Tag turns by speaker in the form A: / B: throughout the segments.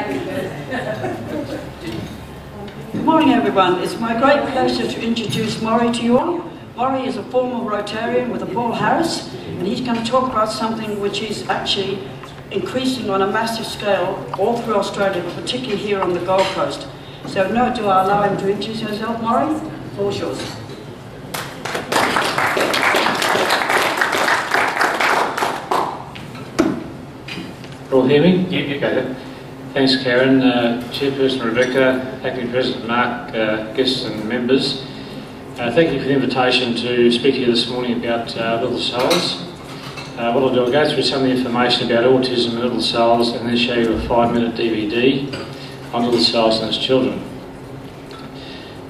A: Good morning, everyone. It's my great pleasure to introduce Maurie to you all. Maurie is a former Rotarian with the Paul Harris, and he's going to talk about something which is actually increasing on a massive scale all through Australia, but particularly here on the Gold Coast. So no ado, I'll allow him to introduce himself. Maurie, the floor's yours.
B: All hear me? Yeah, okay. Thanks, Karen. Chairperson Rebecca, Acting President Mark, guests and members. Thank you for the invitation to speak here this morning about little souls. What I'll do, I'll go through some of the information about autism and little souls and then show you a 5-minute DVD on little souls and its children.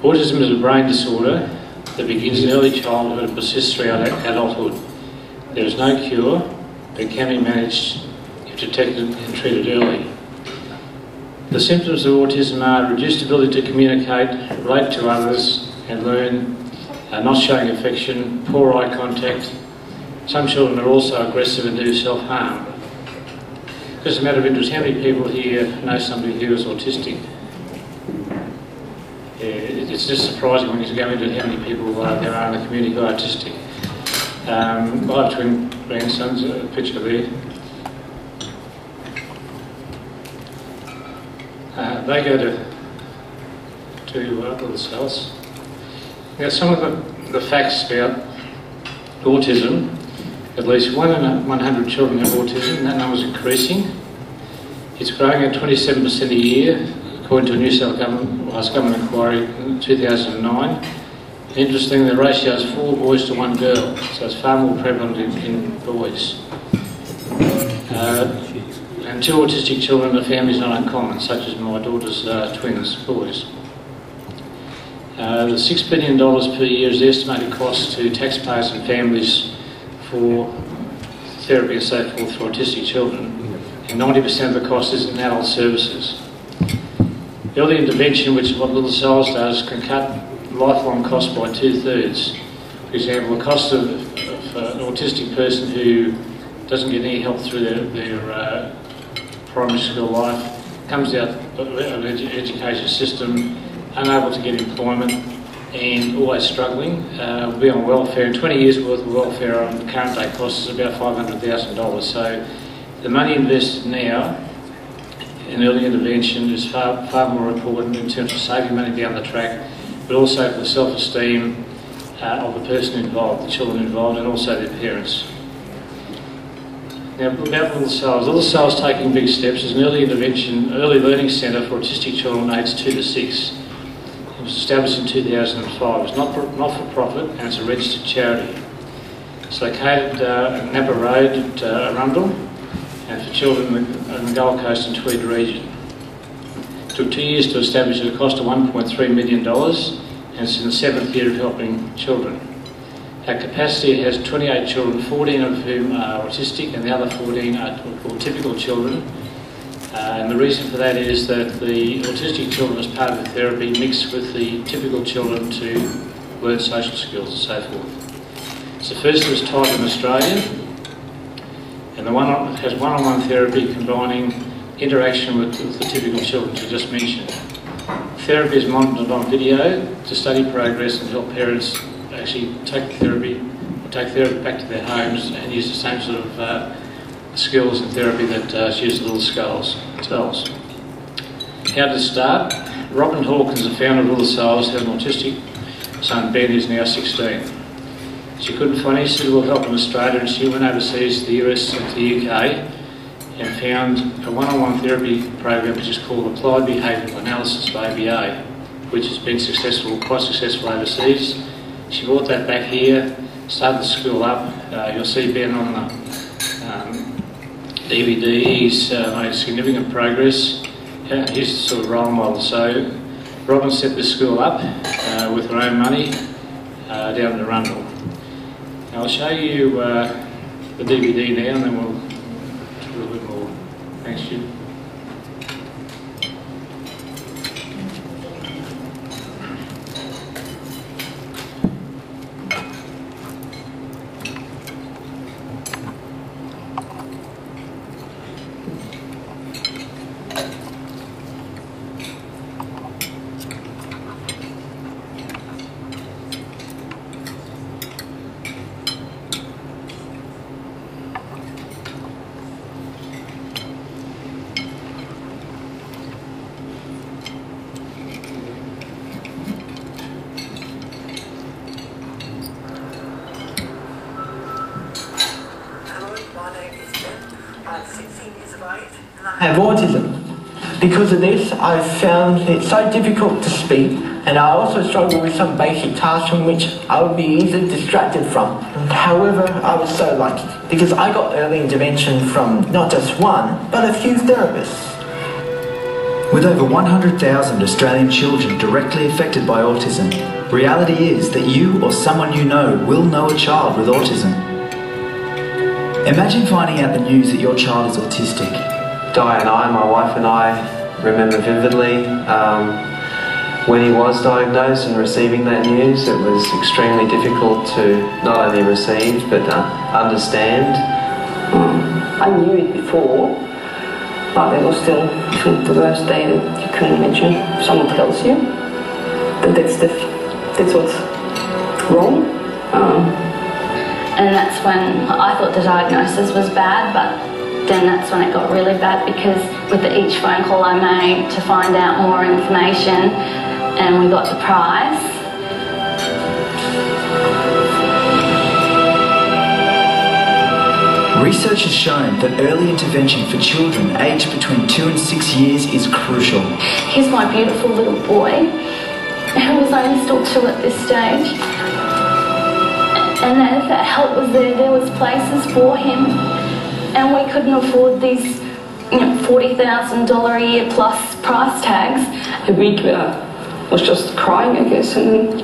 B: Autism is a brain disorder that begins in early childhood and persists throughout adulthood. There is no cure, but it can be managed if detected and treated early. The symptoms of autism are reduced ability to communicate, relate to others and learn, not showing affection, poor eye contact. Some children are also aggressive and do self-harm. Just a matter of interest, how many people here know somebody who is autistic? It's just surprising when you go into how many people there are in the community who are autistic. I have twin grandsons, a picture there. They go to little cells. Now, some of the facts about autism: at least 1 in 100 children have autism. That number is increasing. It's growing at 27% a year, according to a New South Wales government inquiry in 2009. Interestingly, the ratio is 4 boys to 1 girl, so it's far more prevalent in boys. And 2 autistic children in the family is not uncommon, such as my daughter's twins, boys. The $6 billion per year is the estimated cost to taxpayers and families for therapy and so forth for autistic children, and 90% of the cost is in adult services. Early intervention, which is what Little Souls does, can cut lifelong costs by 2/3. For example, the cost of an autistic person who doesn't get any help through their primary school life, comes out of the education system, unable to get employment and always struggling, will be on welfare. And 20 years worth of welfare on the current day costs is about $500,000. So the money invested now in early intervention is far more important in terms of saving money down the track, but also for the self-esteem of the person involved, the children involved, and also their parents. Now, about Little Souls. Little Souls Taking Big Steps is an early intervention, early learning centre for autistic children aged 2 to 6. It was established in 2005. It's not for profit and it's a registered charity. It's located at Napa Road at Arundel, and for children in the Gold Coast and Tweed region. It took 2 years to establish at a cost of $1.3 million, and it's in the 7th year of helping children. Our capacity has 28 children, 14 of whom are autistic and the other 14 are what we call typical children. And the reason for that is that the autistic children, as part of the therapy, mix with the typical children to learn social skills and so forth. It's the first of its type in Australia, and it has one-on-one therapy combining interaction with the typical children I just mentioned. Therapy is monitored on video to study progress and help parents actually take therapy back to their homes and use the same sort of skills and therapy that is used in Little Souls. How to start? Robin Hawkins, the founder of Little Souls, had an autistic son, Ben, who's now 16. She couldn't find any suitable help in Australia, and she went overseas to the US and to the UK and found a one-on-one therapy program which is called Applied Behavioural Analysis by ABA, which has been quite successful overseas. She brought that back here, started the school up. You'll see Ben on the DVD. He's made significant progress. He's the sort of role model. So Robin set this school up with her own money down in Arundel. Now I'll show you the DVD now, and then we'll do a little bit more. Thanks, Jim.
C: have autism. Because of this, I've found it so difficult to speak, and I also struggle with some basic tasks from which I would be easily distracted from. However, I was so lucky, because I got early intervention from not just one, but a few therapists.
D: With over 100,000 Australian children directly affected by autism, reality is that you or someone you know will know a child with autism. Imagine finding out the news that your child is autistic.
E: Di and I, my wife and I, remember vividly when he was diagnosed and receiving that news. It was extremely difficult to not only receive but understand.
F: I knew it before, but it was still the worst day that you couldn't imagine. If someone tells you that that's what's wrong.
G: And that's when I thought the diagnosis was bad, but then that's when it got really bad, because with each phone call I made to find out more information, and we got the prize.
D: Research has shown that early intervention for children aged between 2 and 6 years is crucial.
G: Here's my beautiful little boy, who was only still 2 at this stage. And if that help was there was places for him. And we couldn't afford these $40,000 a year plus price tags.
F: A week was just crying, I guess, and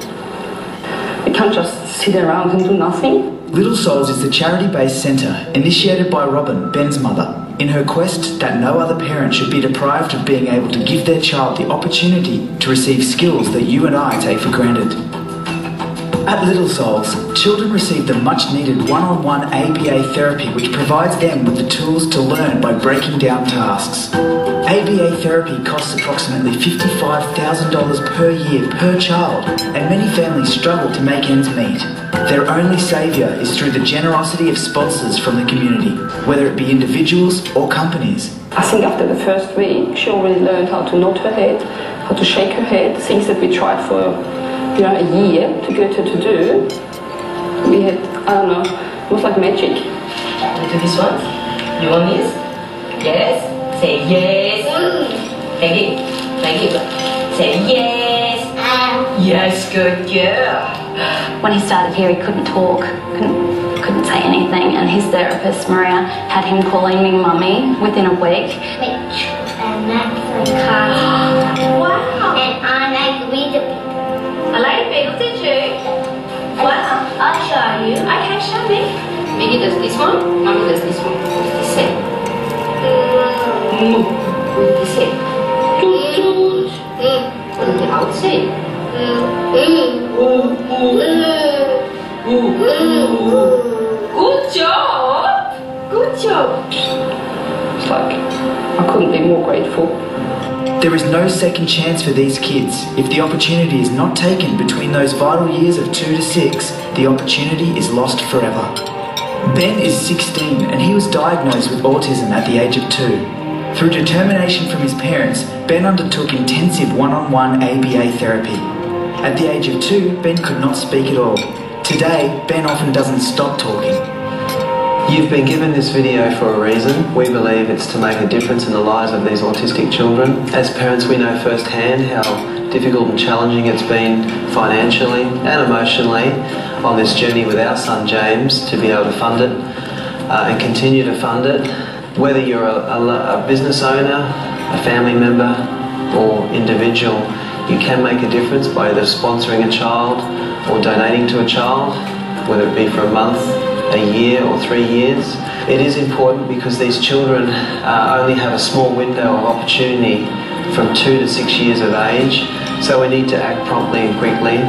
F: we can't just sit around and do nothing.
D: Little Souls is the charity-based centre initiated by Robin, Ben's mother, in her quest that no other parent should be deprived of being able to give their child the opportunity to receive skills that you and I take for granted. At Little Souls, children receive the much-needed one-on-one ABA therapy, which provides them with the tools to learn by breaking down tasks. ABA therapy costs approximately $55,000 per year per child, and many families struggle to make ends meet. Their only saviour is through the generosity of sponsors from the community, whether it be individuals or companies.
F: I think after the first week, she already learned how to nod her head, how to shake her head, things that we tried for a year to get her to do. We had, I don't know, it was like magic.
H: You do this one? You want this? Yes? Say yes. Thank you. Thank you. Say yes. Yes, good girl.
G: When he started here, he couldn't talk, couldn't say anything, and his therapist, Maria, had him calling me mummy within a week.
I: Mitch and Max and Carl.
H: Wow.
I: And I like read the
H: I like bagels, did you? Wow.
I: I'll show you.
H: Okay, show me. Maggie does this one, Mummy does this one. This head. This head. On the outside. Good job. Good job.
F: It's like, I couldn't be more grateful.
D: There is no second chance for these kids. If the opportunity is not taken between those vital years of 2 to 6, the opportunity is lost forever. Ben is 16 and he was diagnosed with autism at the age of 2. Through determination from his parents, Ben undertook intensive one-on-one ABA therapy. At the age of 2, Ben could not speak at all. Today, Ben often doesn't stop talking.
E: You've been given this video for a reason. We believe it's to make a difference in the lives of these autistic children. As parents, we know firsthand how difficult and challenging it's been financially and emotionally on this journey with our son James to be able to fund it and continue to fund it. Whether you're a business owner, a family member or individual, you can make a difference by either sponsoring a child or donating to a child, whether it be for a month, a year or 3 years. It is important because these children only have a small window of opportunity from 2 to 6 years of age, so we need to act promptly and quickly.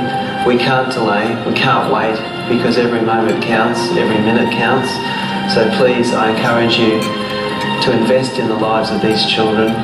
E: We can't delay, we can't wait, because every moment counts, every minute counts. So please, I encourage you to invest in the lives of these children.